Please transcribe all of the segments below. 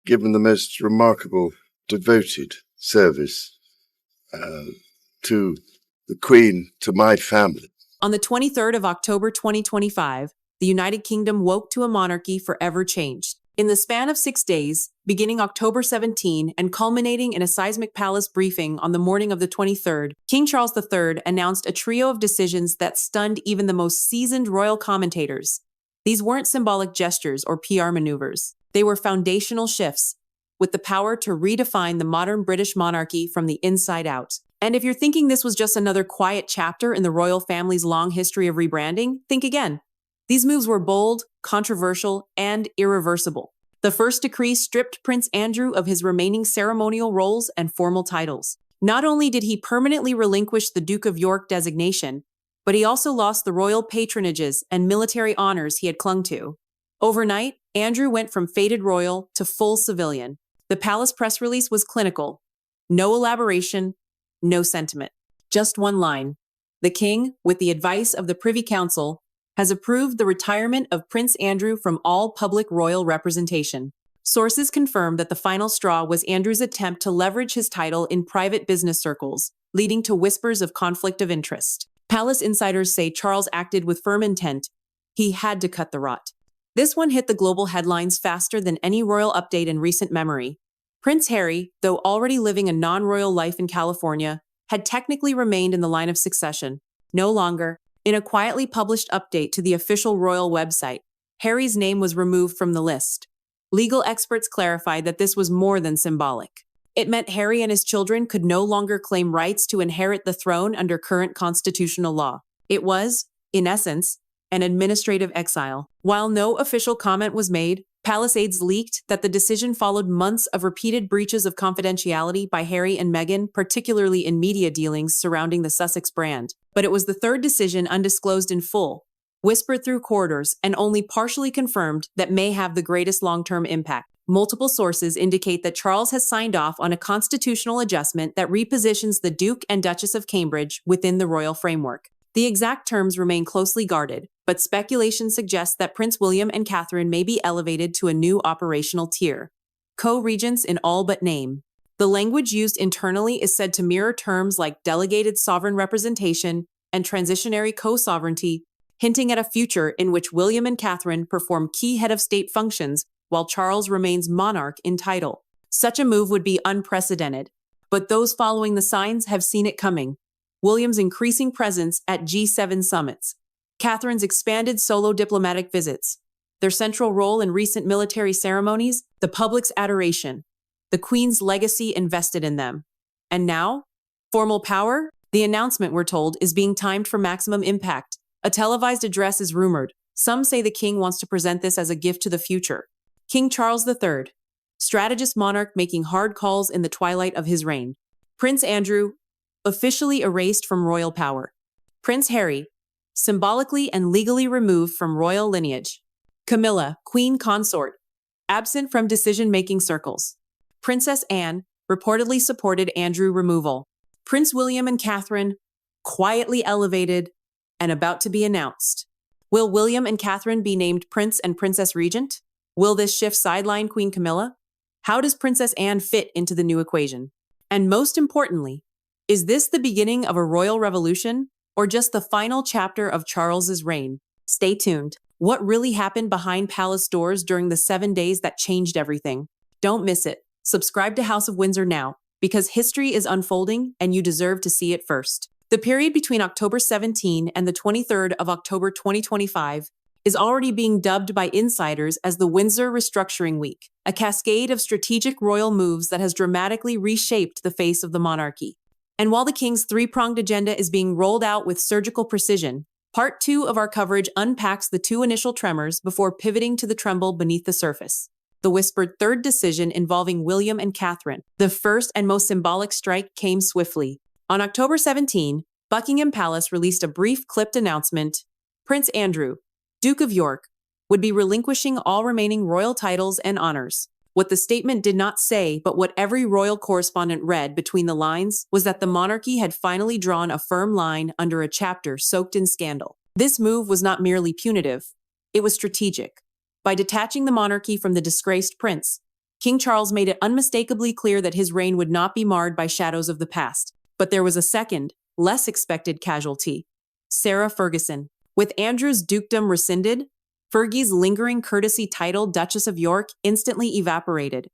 given the most remarkable, devoted service to the Queen, to my family. On the 23rd of October 2025, the United Kingdom woke to a monarchy forever changed. In the span of 6 days, beginning October 17 and culminating in a seismic palace briefing on the morning of the 23rd, King Charles III announced a trio of decisions that stunned even the most seasoned royal commentators. These weren't symbolic gestures or PR maneuvers. They were foundational shifts, with the power to redefine the modern British monarchy from the inside out. And if you're thinking this was just another quiet chapter in the royal family's long history of rebranding, think again. These moves were bold, controversial, and irreversible. The first decree stripped Prince Andrew of his remaining ceremonial roles and formal titles. Not only did he permanently relinquish the Duke of York designation, but he also lost the royal patronages and military honors he had clung to. Overnight, Andrew went from faded royal to full civilian. The palace press release was clinical. No elaboration, no sentiment. Just one line. The King, with the advice of the Privy Council, has approved the retirement of Prince Andrew from all public royal representation. Sources confirm that the final straw was Andrew's attempt to leverage his title in private business circles, leading to whispers of conflict of interest. Palace insiders say Charles acted with firm intent. He had to cut the rot. This one hit the global headlines faster than any royal update in recent memory. Prince Harry, though already living a non-royal life in California, had technically remained in the line of succession. No longer. In a quietly published update to the official royal website, Harry's name was removed from the list. Legal experts clarified that this was more than symbolic. It meant Harry and his children could no longer claim rights to inherit the throne under current constitutional law. It was, in essence, an administrative exile. While no official comment was made, Palace aides leaked that the decision followed months of repeated breaches of confidentiality by Harry and Meghan, particularly in media dealings surrounding the Sussex brand. But it was the third decision, undisclosed in full, whispered through corridors, and only partially confirmed, that may have the greatest long-term impact. Multiple sources indicate that Charles has signed off on a constitutional adjustment that repositions the Duke and Duchess of Cambridge within the royal framework. The exact terms remain closely guarded, but speculation suggests that Prince William and Catherine may be elevated to a new operational tier. Co-Regents in all but name. The language used internally is said to mirror terms like delegated sovereign representation and transitionary co-sovereignty, hinting at a future in which William and Catherine perform key head of state functions while Charles remains monarch in title. Such a move would be unprecedented, but those following the signs have seen it coming. William's increasing presence at G7 summits, Catherine's expanded solo diplomatic visits, their central role in recent military ceremonies, the public's adoration, the Queen's legacy invested in them. And now, formal power? The announcement, we're told, is being timed for maximum impact. A televised address is rumored. Some say the King wants to present this as a gift to the future. King Charles III, strategist monarch making hard calls in the twilight of his reign. Prince Andrew, officially erased from royal power. Prince Harry, symbolically and legally removed from royal lineage. Camilla, queen consort, absent from decision-making circles. Princess Anne reportedly supported Andrew removal. Prince William and Catherine, quietly elevated and about to be announced. Will William and Catherine be named Prince and Princess Regent? Will this shift sideline Queen Camilla? How does Princess Anne fit into the new equation? And most importantly, is this the beginning of a royal revolution or just the final chapter of Charles's reign? Stay tuned. What really happened behind palace doors during the 7 days that changed everything? Don't miss it. Subscribe to House of Windsor now, because history is unfolding and you deserve to see it first. The period between October 17 and the 23rd of October 2025 is already being dubbed by insiders as the Windsor Restructuring Week, a cascade of strategic royal moves that has dramatically reshaped the face of the monarchy. And while the King's three-pronged agenda is being rolled out with surgical precision, Part 2 of our coverage unpacks the two initial tremors before pivoting to the tremble beneath the surface. The whispered third decision involving William and Catherine. The first and most symbolic strike came swiftly. On October 17, Buckingham Palace released a brief clipped announcement. Prince Andrew, Duke of York, would be relinquishing all remaining royal titles and honors. What the statement did not say, but what every royal correspondent read between the lines, was that the monarchy had finally drawn a firm line under a chapter soaked in scandal. This move was not merely punitive, it was strategic. By detaching the monarchy from the disgraced prince, King Charles made it unmistakably clear that his reign would not be marred by shadows of the past. But there was a second, less expected casualty: Sarah Ferguson. With Andrew's dukedom rescinded, Fergie's lingering courtesy title, Duchess of York, instantly evaporated.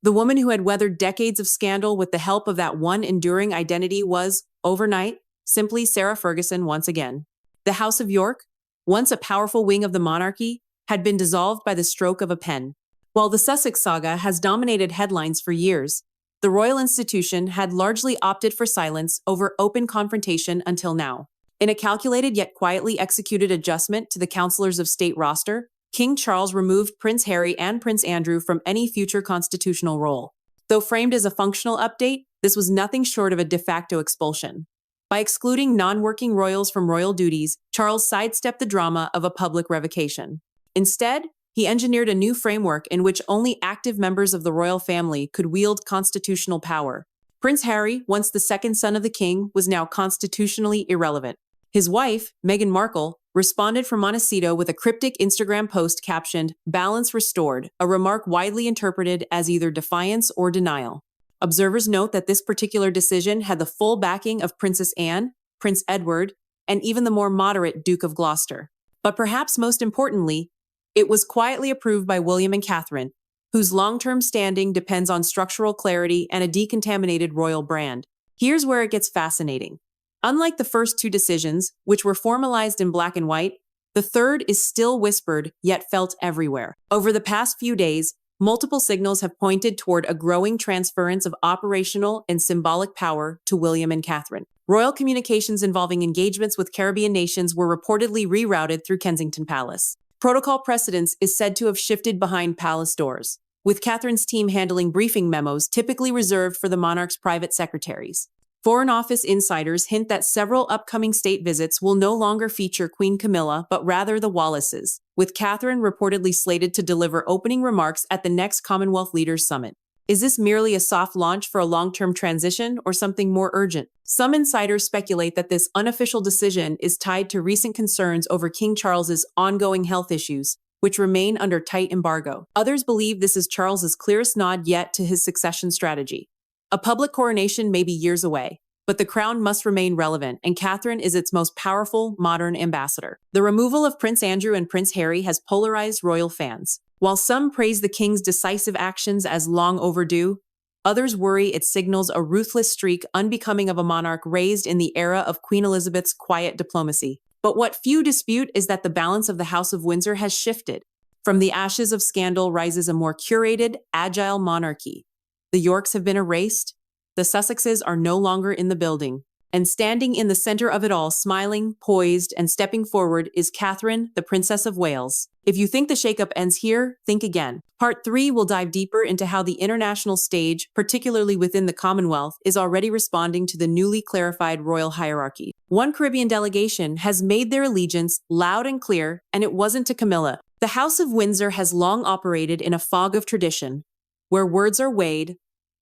The woman who had weathered decades of scandal with the help of that one enduring identity was, overnight, simply Sarah Ferguson once again. The House of York, once a powerful wing of the monarchy, had been dissolved by the stroke of a pen. While the Sussex saga has dominated headlines for years, the royal institution had largely opted for silence over open confrontation until now. In a calculated yet quietly executed adjustment to the Councillors of State roster, King Charles removed Prince Harry and Prince Andrew from any future constitutional role. Though framed as a functional update, this was nothing short of a de facto expulsion. By excluding non-working royals from royal duties, Charles sidestepped the drama of a public revocation. Instead, he engineered a new framework in which only active members of the royal family could wield constitutional power. Prince Harry, once the second son of the king, was now constitutionally irrelevant. His wife, Meghan Markle, responded from Montecito with a cryptic Instagram post captioned, "Balance restored," a remark widely interpreted as either defiance or denial. Observers note that this particular decision had the full backing of Princess Anne, Prince Edward, and even the more moderate Duke of Gloucester. But perhaps most importantly, it was quietly approved by William and Catherine, whose long-term standing depends on structural clarity and a decontaminated royal brand. Here's where it gets fascinating. Unlike the first two decisions, which were formalized in black and white, the third is still whispered, yet felt everywhere. Over the past few days, multiple signals have pointed toward a growing transference of operational and symbolic power to William and Catherine. Royal communications involving engagements with Caribbean nations were reportedly rerouted through Kensington Palace. Protocol precedence is said to have shifted behind palace doors, with Catherine's team handling briefing memos typically reserved for the monarch's private secretaries. Foreign Office insiders hint that several upcoming state visits will no longer feature Queen Camilla, but rather the Wallaces, with Catherine reportedly slated to deliver opening remarks at the next Commonwealth Leaders Summit. Is this merely a soft launch for a long-term transition or something more urgent? Some insiders speculate that this unofficial decision is tied to recent concerns over King Charles's ongoing health issues, which remain under tight embargo. Others believe this is Charles's clearest nod yet to his succession strategy. A public coronation may be years away, but the crown must remain relevant, and Catherine is its most powerful modern ambassador. The removal of Prince Andrew and Prince Harry has polarized royal fans. While some praise the king's decisive actions as long overdue, others worry it signals a ruthless streak unbecoming of a monarch raised in the era of Queen Elizabeth's quiet diplomacy. But what few dispute is that the balance of the House of Windsor has shifted. From the ashes of scandal rises a more curated, agile monarchy. The Yorks have been erased, the Sussexes are no longer in the building, and standing in the center of it all, smiling, poised, and stepping forward is Catherine, the Princess of Wales. If you think the shakeup ends here, think again. Part 3 will dive deeper into how the international stage, particularly within the Commonwealth, is already responding to the newly clarified royal hierarchy. One Caribbean delegation has made their allegiance loud and clear, and it wasn't to Camilla. The House of Windsor has long operated in a fog of tradition, where words are weighed,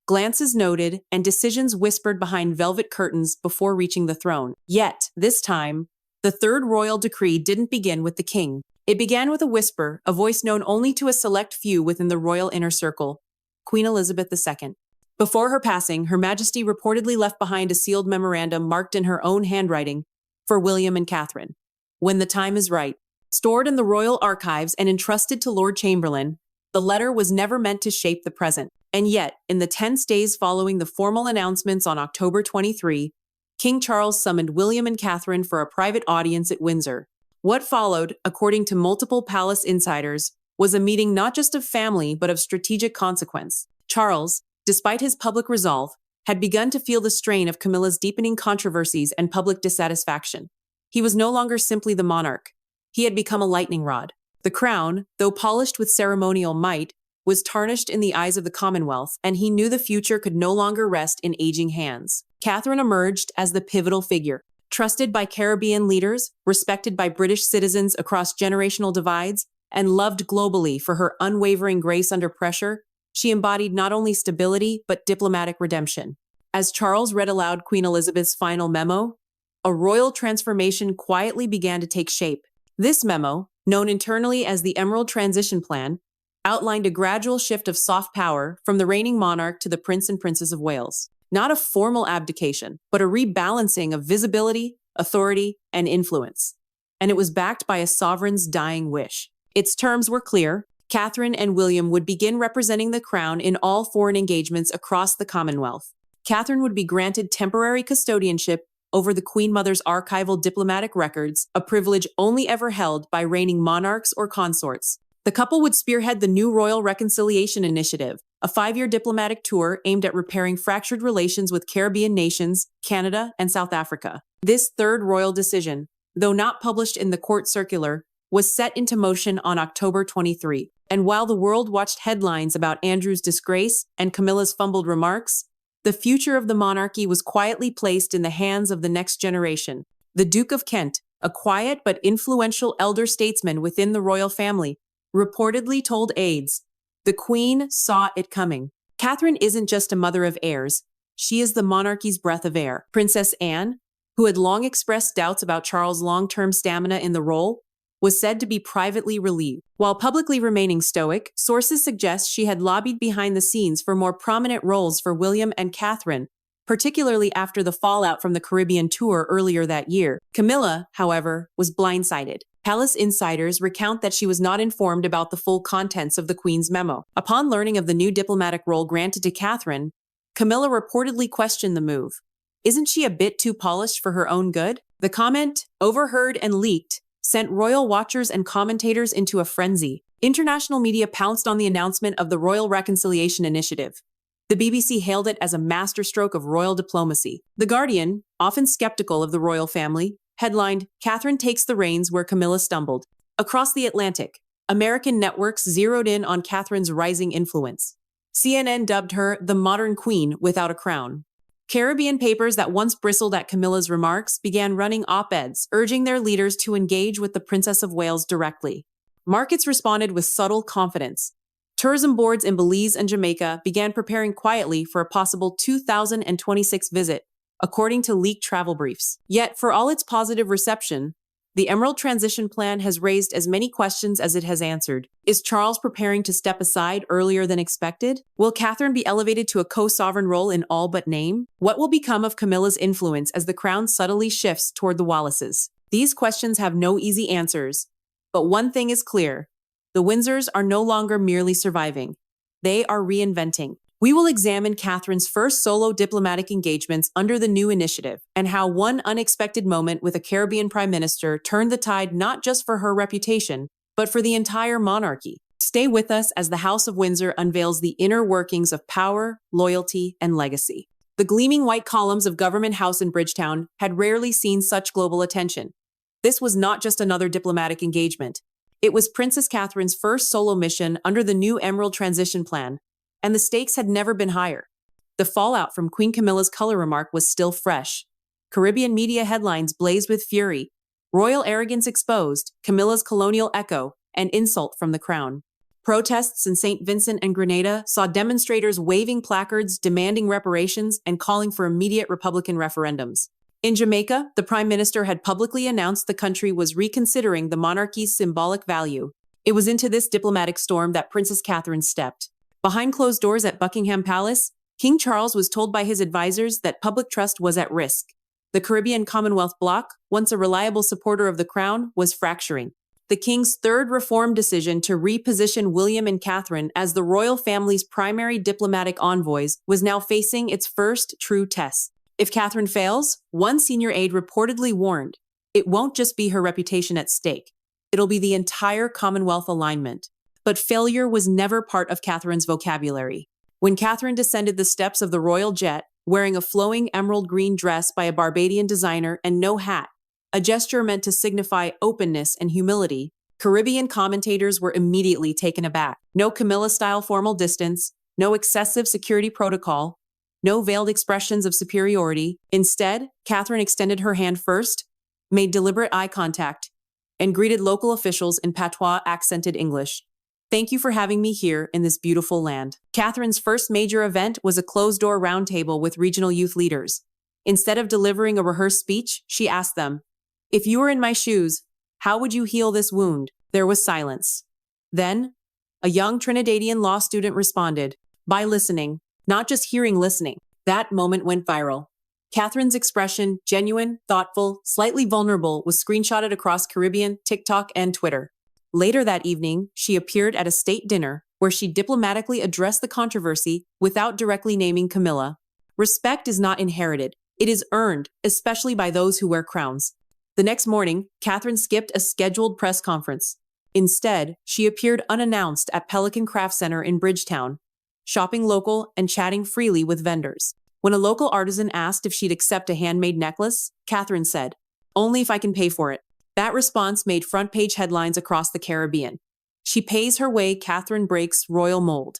glances noted, and decisions whispered behind velvet curtains before reaching the throne. Yet, this time, the third royal decree didn't begin with the king. It began with a whisper, a voice known only to a select few within the royal inner circle: Queen Elizabeth II. Before her passing, Her Majesty reportedly left behind a sealed memorandum marked in her own handwriting for William and Catherine. When the time is right, stored in the royal archives and entrusted to Lord Chamberlain, the letter was never meant to shape the present. And yet, in the tense days following the formal announcements on October 23, King Charles summoned William and Catherine for a private audience at Windsor. What followed, according to multiple palace insiders, was a meeting not just of family but of strategic consequence. Charles, despite his public resolve, had begun to feel the strain of Camilla's deepening controversies and public dissatisfaction. He was no longer simply the monarch. He had become a lightning rod. The crown, though polished with ceremonial might, was tarnished in the eyes of the Commonwealth, and he knew the future could no longer rest in aging hands. Catherine emerged as the pivotal figure. Trusted by Caribbean leaders, respected by British citizens across generational divides, and loved globally for her unwavering grace under pressure, she embodied not only stability but diplomatic redemption. As Charles read aloud Queen Elizabeth's final memo, a royal transformation quietly began to take shape. This memo, known internally as the Emerald Transition Plan, outlined a gradual shift of soft power from the reigning monarch to the Prince and Princess of Wales. Not a formal abdication, but a rebalancing of visibility, authority, and influence. And it was backed by a sovereign's dying wish. Its terms were clear. Catherine and William would begin representing the crown in all foreign engagements across the Commonwealth. Catherine would be granted temporary custodianship over the Queen Mother's archival diplomatic records, a privilege only ever held by reigning monarchs or consorts. The couple would spearhead the new Royal Reconciliation Initiative, a 5-year diplomatic tour aimed at repairing fractured relations with Caribbean nations, Canada, and South Africa. This third royal decision, though not published in the court circular, was set into motion on October 23. And while the world watched headlines about Andrew's disgrace and Camilla's fumbled remarks, the future of the monarchy was quietly placed in the hands of the next generation. The Duke of Kent, a quiet but influential elder statesman within the royal family, reportedly told aides, "The Queen saw it coming. Catherine isn't just a mother of heirs, she is the monarchy's breath of air." Princess Anne, who had long expressed doubts about Charles' long-term stamina in the role, was said to be privately relieved. While publicly remaining stoic, sources suggest she had lobbied behind the scenes for more prominent roles for William and Catherine, particularly after the fallout from the Caribbean tour earlier that year. Camilla, however, was blindsided. Palace insiders recount that she was not informed about the full contents of the Queen's memo. Upon learning of the new diplomatic role granted to Catherine, Camilla reportedly questioned the move. Isn't she a bit too polished for her own good? The comment, overheard and leaked, sent royal watchers and commentators into a frenzy. International media pounced on the announcement of the Royal Reconciliation Initiative. The BBC hailed it as a masterstroke of royal diplomacy. The Guardian, often skeptical of the royal family, headlined, "Catherine takes the reins where Camilla stumbled." Across the Atlantic, American networks zeroed in on Catherine's rising influence. CNN dubbed her the modern queen without a crown. Caribbean papers that once bristled at Camilla's remarks began running op-eds, urging their leaders to engage with the Princess of Wales directly. Markets responded with subtle confidence. Tourism boards in Belize and Jamaica began preparing quietly for a possible 2026 visit, according to leaked travel briefs. Yet, for all its positive reception, the Emerald Transition Plan has raised as many questions as it has answered. Is Charles preparing to step aside earlier than expected? Will Catherine be elevated to a co-sovereign role in all but name? What will become of Camilla's influence as the crown subtly shifts toward the Wallaces? These questions have no easy answers, but one thing is clear. The Windsors are no longer merely surviving. They are reinventing. We will examine Catherine's first solo diplomatic engagements under the new initiative and how one unexpected moment with a Caribbean prime minister turned the tide not just for her reputation, but for the entire monarchy. Stay with us as the House of Windsor unveils the inner workings of power, loyalty, and legacy. The gleaming white columns of Government House in Bridgetown had rarely seen such global attention. This was not just another diplomatic engagement. It was Princess Catherine's first solo mission under the new Emerald Transition Plan, and the stakes had never been higher. The fallout from Queen Camilla's color remark was still fresh. Caribbean media headlines blazed with fury, royal arrogance exposed, Camilla's colonial echo, and insult from the crown. Protests in St. Vincent and Grenada saw demonstrators waving placards demanding reparations and calling for immediate Republican referendums. In Jamaica, the Prime Minister had publicly announced the country was reconsidering the monarchy's symbolic value. It was into this diplomatic storm that Princess Catherine stepped. Behind closed doors at Buckingham Palace, King Charles was told by his advisors that public trust was at risk. The Caribbean Commonwealth bloc, once a reliable supporter of the crown, was fracturing. The king's third reform decision to reposition William and Catherine as the royal family's primary diplomatic envoys was now facing its first true test. If Catherine fails, one senior aide reportedly warned, it won't just be her reputation at stake. It'll be the entire Commonwealth alignment. But failure was never part of Catherine's vocabulary. When Catherine descended the steps of the royal jet, wearing a flowing emerald green dress by a Barbadian designer and no hat, a gesture meant to signify openness and humility, Caribbean commentators were immediately taken aback. No Camilla-style formal distance, no excessive security protocol, no veiled expressions of superiority. Instead, Catherine extended her hand first, made deliberate eye contact, and greeted local officials in patois-accented English. Thank you for having me here in this beautiful land. Catherine's first major event was a closed-door roundtable with regional youth leaders. Instead of delivering a rehearsed speech, she asked them, "If you were in my shoes, how would you heal this wound?" There was silence. Then, a young Trinidadian law student responded, by listening, not just hearing listening. That moment went viral. Catherine's expression, genuine, thoughtful, slightly vulnerable, was screenshotted across Caribbean, TikTok, and Twitter. Later that evening, she appeared at a state dinner where she diplomatically addressed the controversy without directly naming Camilla. Respect is not inherited. It is earned, especially by those who wear crowns. The next morning, Catherine skipped a scheduled press conference. Instead, she appeared unannounced at Pelican Craft Center in Bridgetown, shopping local and chatting freely with vendors. When a local artisan asked if she'd accept a handmade necklace, Catherine said, "Only if I can pay for it." That response made front-page headlines across the Caribbean. She pays her way, Catherine breaks royal mold.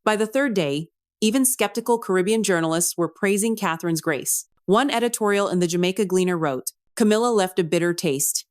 By the third day, even skeptical Caribbean journalists were praising Catherine's grace. One editorial in the Jamaica Gleaner wrote, "Camilla left a bitter taste.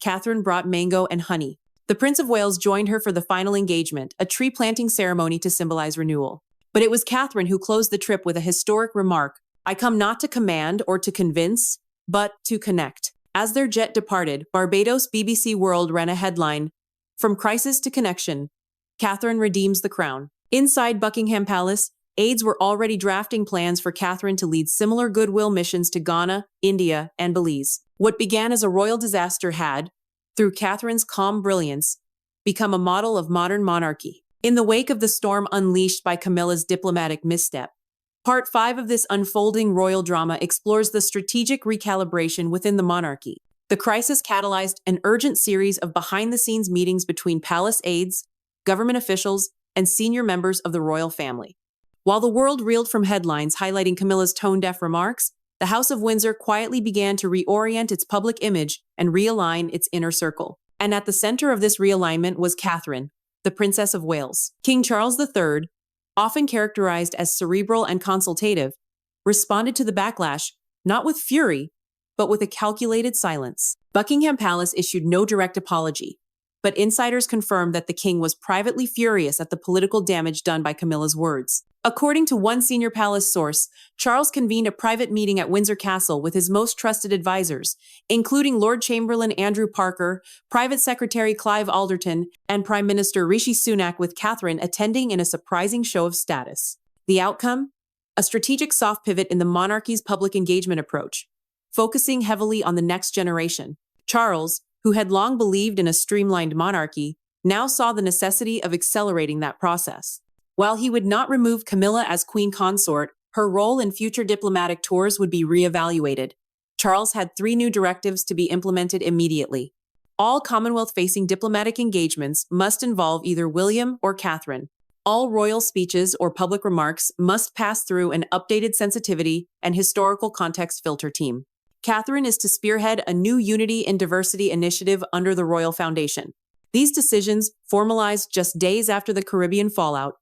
Catherine brought mango and honey." The Prince of Wales joined her for the final engagement, a tree-planting ceremony to symbolize renewal. But it was Catherine who closed the trip with a historic remark, "I come not to command or to convince, but to connect." As their jet departed, Barbados BBC World ran a headline, "From crisis to connection, Catherine redeems the crown." Inside Buckingham Palace, aides were already drafting plans for Catherine to lead similar goodwill missions to Ghana, India, and Belize. What began as a royal disaster had, through Catherine's calm brilliance, become a model of modern monarchy. In the wake of the storm unleashed by Camilla's diplomatic misstep, Part 5 of this unfolding royal drama explores the strategic recalibration within the monarchy. The crisis catalyzed an urgent series of behind-the-scenes meetings between palace aides, government officials, and senior members of the royal family. While the world reeled from headlines highlighting Camilla's tone-deaf remarks, the House of Windsor quietly began to reorient its public image and realign its inner circle. And at the center of this realignment was Catherine, the Princess of Wales. King Charles III, often characterized as cerebral and consultative, responded to the backlash not with fury, but with a calculated silence. Buckingham Palace issued no direct apology, but insiders confirmed that the king was privately furious at the political damage done by Camilla's words. According to one senior palace source, Charles convened a private meeting at Windsor Castle with his most trusted advisors, including Lord Chamberlain Andrew Parker, Private Secretary Clive Alderton, and Prime Minister Rishi Sunak, with Catherine attending in a surprising show of status. The outcome? A strategic soft pivot in the monarchy's public engagement approach, focusing heavily on the next generation. Charles, who had long believed in a streamlined monarchy, now saw the necessity of accelerating that process. While he would not remove Camilla as queen consort, her role in future diplomatic tours would be reevaluated. Charles had 3 new directives to be implemented immediately. All Commonwealth-facing diplomatic engagements must involve either William or Catherine. All royal speeches or public remarks must pass through an updated sensitivity and historical context filter team. Catherine is to spearhead a new Unity and Diversity initiative under the Royal Foundation. These decisions, formalized just days after the Caribbean fallout,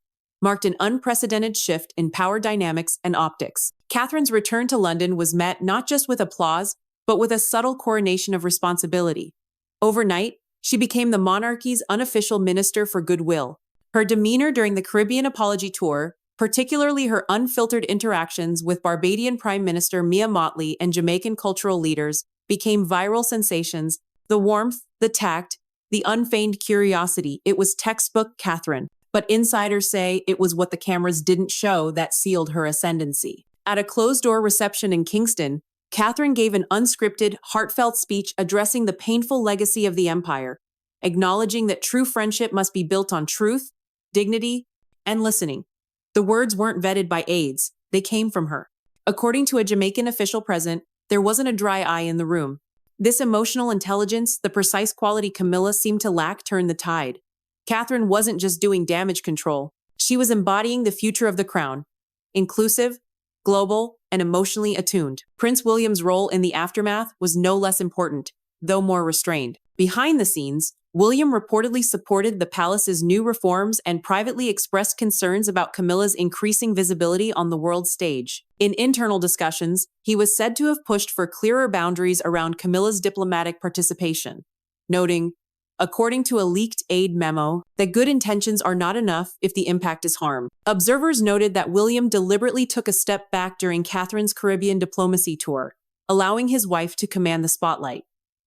marked an unprecedented shift in power dynamics and optics. Catherine's return to London was met not just with applause, but with a subtle coronation of responsibility. Overnight, she became the monarchy's unofficial minister for goodwill. Her demeanor during the Caribbean apology tour, particularly her unfiltered interactions with Barbadian Prime Minister Mia Mottley and Jamaican cultural leaders, became viral sensations. The warmth, the tact, the unfeigned curiosity. It was textbook Catherine. But insiders say it was what the cameras didn't show that sealed her ascendancy. At a closed-door reception in Kingston, Catherine gave an unscripted, heartfelt speech addressing the painful legacy of the empire, acknowledging that true friendship must be built on truth, dignity, and listening. The words weren't vetted by aides, they came from her. According to a Jamaican official present, there wasn't a dry eye in the room. This emotional intelligence, the precise quality Camilla seemed to lack, turned the tide. Catherine wasn't just doing damage control. She was embodying the future of the crown. Inclusive, global, and emotionally attuned. Prince William's role in the aftermath was no less important, though more restrained. Behind the scenes, William reportedly supported the palace's new reforms and privately expressed concerns about Camilla's increasing visibility on the world stage. In internal discussions, he was said to have pushed for clearer boundaries around Camilla's diplomatic participation, noting, according to a leaked aide memo, that good intentions are not enough if the impact is harm. Observers noted that William deliberately took a step back during Catherine's Caribbean diplomacy tour, allowing his wife to command the spotlight.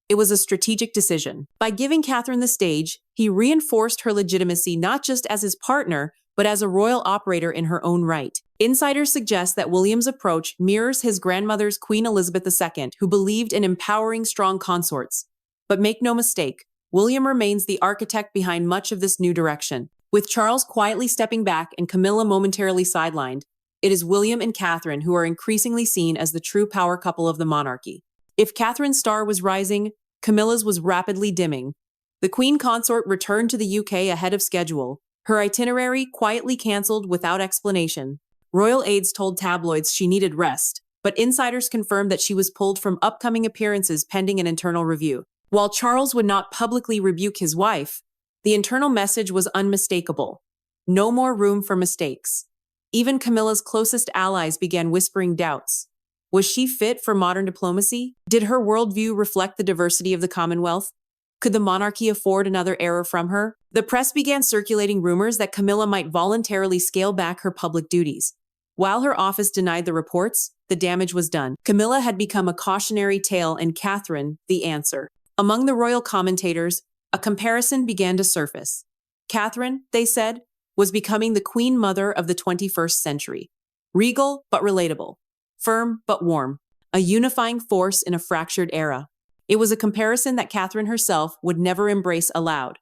It was a strategic decision. By giving Catherine the stage, he reinforced her legitimacy not just as his partner, but as a royal operator in her own right. Insiders suggest that William's approach mirrors his grandmother's Queen Elizabeth II, who believed in empowering strong consorts. But make no mistake, William remains the architect behind much of this new direction. With Charles quietly stepping back and Camilla momentarily sidelined, it is William and Catherine who are increasingly seen as the true power couple of the monarchy. If Catherine's star was rising, Camilla's was rapidly dimming. The Queen Consort returned to the UK ahead of schedule, her itinerary quietly cancelled without explanation. Royal aides told tabloids she needed rest, but insiders confirmed that she was pulled from upcoming appearances pending an internal review. While Charles would not publicly rebuke his wife, the internal message was unmistakable. No more room for mistakes. Even Camilla's closest allies began whispering doubts. Was she fit for modern diplomacy? Did her worldview reflect the diversity of the Commonwealth? Could the monarchy afford another error from her? The press began circulating rumors that Camilla might voluntarily scale back her public duties. While her office denied the reports, the damage was done. Camilla had become a cautionary tale and Catherine, the answer. Among the royal commentators, a comparison began to surface. Catherine, they said, was becoming the queen mother of the 21st century. Regal but relatable. Firm but warm. A unifying force in a fractured era. It was a comparison that Catherine herself would never embrace aloud,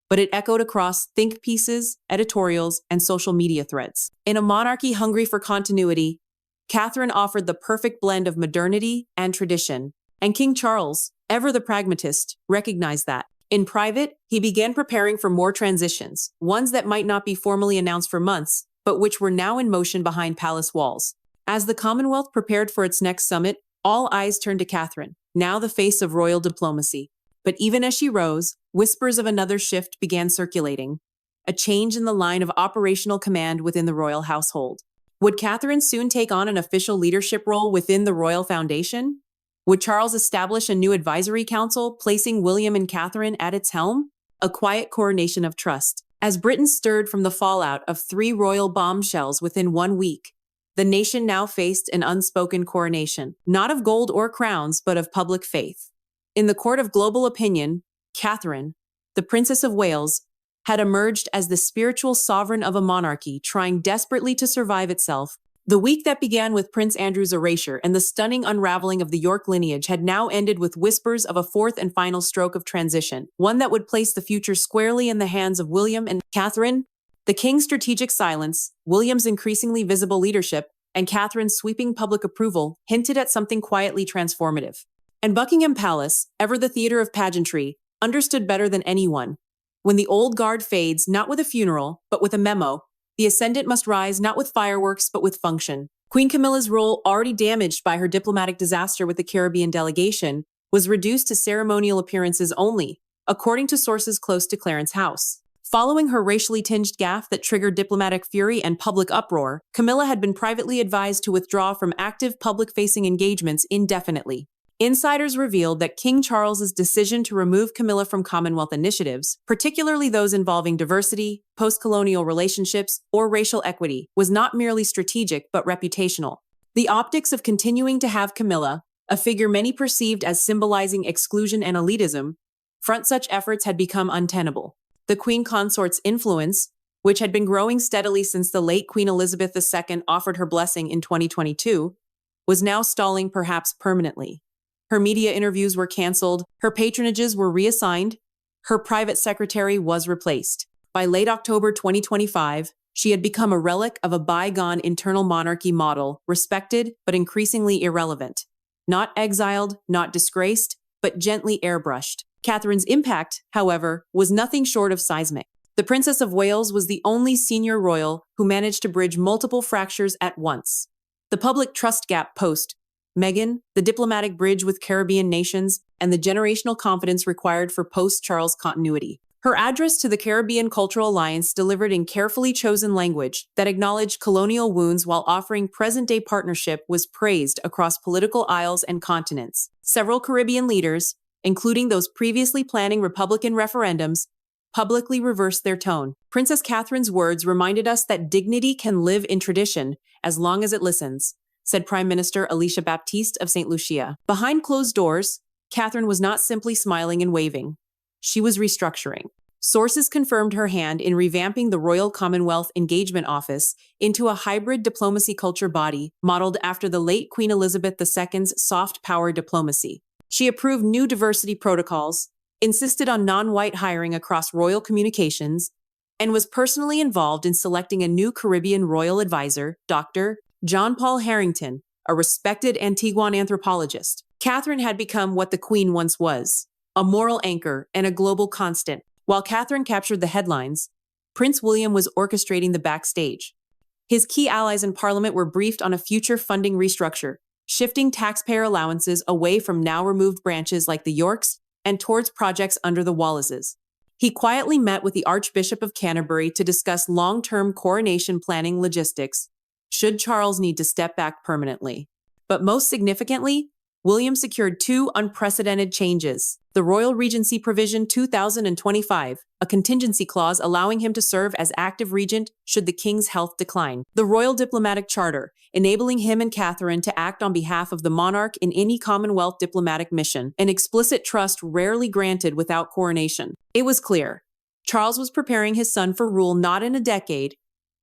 but it echoed across think pieces, editorials, and social media threads. In a monarchy hungry for continuity, Catherine offered the perfect blend of modernity and tradition, and King Charles, ever the pragmatist, recognized that. In private, he began preparing for more transitions, ones that might not be formally announced for months, but which were now in motion behind palace walls. As the Commonwealth prepared for its next summit, all eyes turned to Catherine, now the face of royal diplomacy. But even as she rose, whispers of another shift began circulating, a change in the line of operational command within the royal household. Would Catherine soon take on an official leadership role within the royal foundation? Would Charles establish a new advisory council, placing William and Catherine at its helm? A quiet coronation of trust. As Britain stirred from the fallout of 3 royal bombshells within 1 week, the nation now faced an unspoken coronation, not of gold or crowns, but of public faith. In the court of global opinion, Catherine, the Princess of Wales, had emerged as the spiritual sovereign of a monarchy trying desperately to survive itself. The week that began with Prince Andrew's erasure and the stunning unraveling of the York lineage had now ended with whispers of a fourth and final stroke of transition, one that would place the future squarely in the hands of William and Catherine. The king's strategic silence, William's increasingly visible leadership, and Catherine's sweeping public approval hinted at something quietly transformative. And Buckingham Palace, ever the theater of pageantry, understood better than anyone. When the old guard fades, not with a funeral, but with a memo, the ascendant must rise not with fireworks, but with function. Queen Camilla's role, already damaged by her diplomatic disaster with the Caribbean delegation, was reduced to ceremonial appearances only, according to sources close to Clarence House. Following her racially tinged gaffe that triggered diplomatic fury and public uproar, Camilla had been privately advised to withdraw from active public-facing engagements indefinitely. Insiders revealed that King Charles's decision to remove Camilla from Commonwealth initiatives, particularly those involving diversity, post-colonial relationships, or racial equity, was not merely strategic but reputational. The optics of continuing to have Camilla, a figure many perceived as symbolizing exclusion and elitism, front such efforts had become untenable. The Queen Consort's influence, which had been growing steadily since the late Queen Elizabeth II offered her blessing in 2022, was now stalling perhaps permanently. Her media interviews were canceled, her patronages were reassigned, her private secretary was replaced. By late October 2025, she had become a relic of a bygone internal monarchy model, respected but increasingly irrelevant. Not exiled, not disgraced, but gently airbrushed. Catherine's impact, however, was nothing short of seismic. The Princess of Wales was the only senior royal who managed to bridge multiple fractures at once. The public trust gap post Meghan, the diplomatic bridge with Caribbean nations, and the generational confidence required for post-Charles continuity. Her address to the Caribbean Cultural Alliance, delivered in carefully chosen language that acknowledged colonial wounds while offering present-day partnership, was praised across political aisles and continents. Several Caribbean leaders, including those previously planning Republican referendums, publicly reversed their tone. Princess Catherine's words reminded us that dignity can live in tradition as long as it listens, said Prime Minister Alicia Baptiste of St. Lucia. Behind closed doors, Catherine was not simply smiling and waving. She was restructuring. Sources confirmed her hand in revamping the Royal Commonwealth Engagement Office into a hybrid diplomacy culture body modeled after the late Queen Elizabeth II's soft power diplomacy. She approved new diversity protocols, insisted on non-white hiring across royal communications, and was personally involved in selecting a new Caribbean royal advisor, Dr. John Paul Harrington, a respected Antiguan anthropologist. Catherine had become what the Queen once was, a moral anchor and a global constant. While Catherine captured the headlines, Prince William was orchestrating the backstage. His key allies in Parliament were briefed on a future funding restructure, shifting taxpayer allowances away from now-removed branches like the Yorks and towards projects under the Wallaces. He quietly met with the Archbishop of Canterbury to discuss long-term coronation planning logistics, should Charles need to step back permanently. But most significantly, William secured two unprecedented changes: the Royal Regency Provision 2025, a contingency clause allowing him to serve as active regent should the king's health decline; the Royal Diplomatic Charter, enabling him and Catherine to act on behalf of the monarch in any Commonwealth diplomatic mission, an explicit trust rarely granted without coronation. It was clear. Charles was preparing his son for rule not in a decade,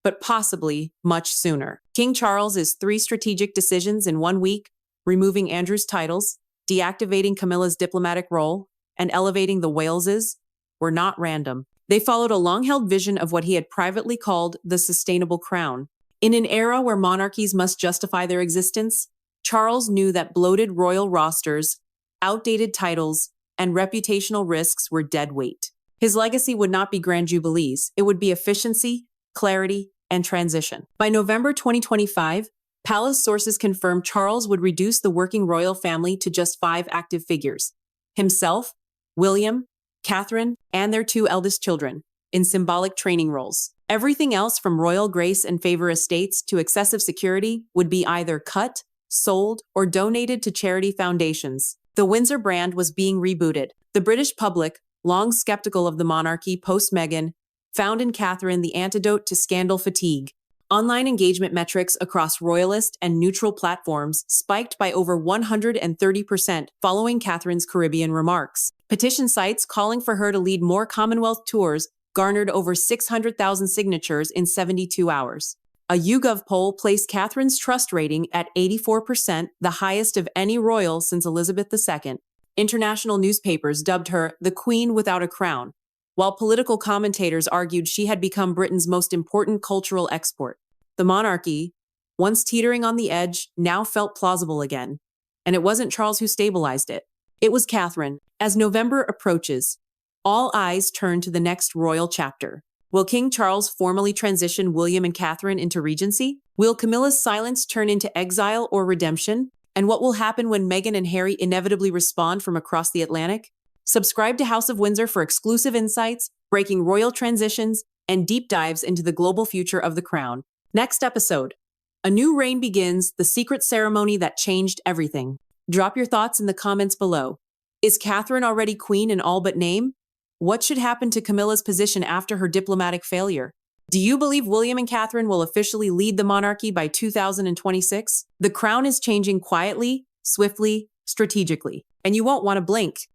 but possibly much sooner. King Charles's three strategic decisions in 1 week, removing Andrew's titles, deactivating Camilla's diplomatic role, and elevating the Waleses, were not random. They followed a long-held vision of what he had privately called the sustainable crown. In an era where monarchies must justify their existence, Charles knew that bloated royal rosters, outdated titles, and reputational risks were dead weight. His legacy would not be grand jubilees. It would be efficiency, clarity, and transition. By November 2025, Palace sources confirmed Charles would reduce the working royal family to just 5 active figures: himself, William, Catherine, and their 2 eldest children, in symbolic training roles. Everything else, from royal grace and favor estates to excessive security, would be either cut, sold, or donated to charity foundations. The Windsor brand was being rebooted. The British public, long skeptical of the monarchy post-Meghan, found in Catherine the antidote to scandal fatigue. Online engagement metrics across royalist and neutral platforms spiked by over 130% following Catherine's Caribbean remarks. Petition sites calling for her to lead more Commonwealth tours garnered over 600,000 signatures in 72 hours. A YouGov poll placed Catherine's trust rating at 84%, the highest of any royal since Elizabeth II. International newspapers dubbed her the Queen without a crown, while political commentators argued she had become Britain's most important cultural export. The monarchy, once teetering on the edge, now felt plausible again. And it wasn't Charles who stabilized it. It was Catherine. As November approaches, all eyes turn to the next royal chapter. Will King Charles formally transition William and Catherine into regency? Will Camilla's silence turn into exile or redemption? And what will happen when Meghan and Harry inevitably respond from across the Atlantic? Subscribe to House of Windsor for exclusive insights, breaking royal transitions, and deep dives into the global future of the crown. Next episode: a new reign begins, the secret ceremony that changed everything. Drop your thoughts in the comments below. Is Catherine already queen in all but name? What should happen to Camilla's position after her diplomatic failure? Do you believe William and Catherine will officially lead the monarchy by 2026? The crown is changing quietly, swiftly, strategically, and you won't want to blink.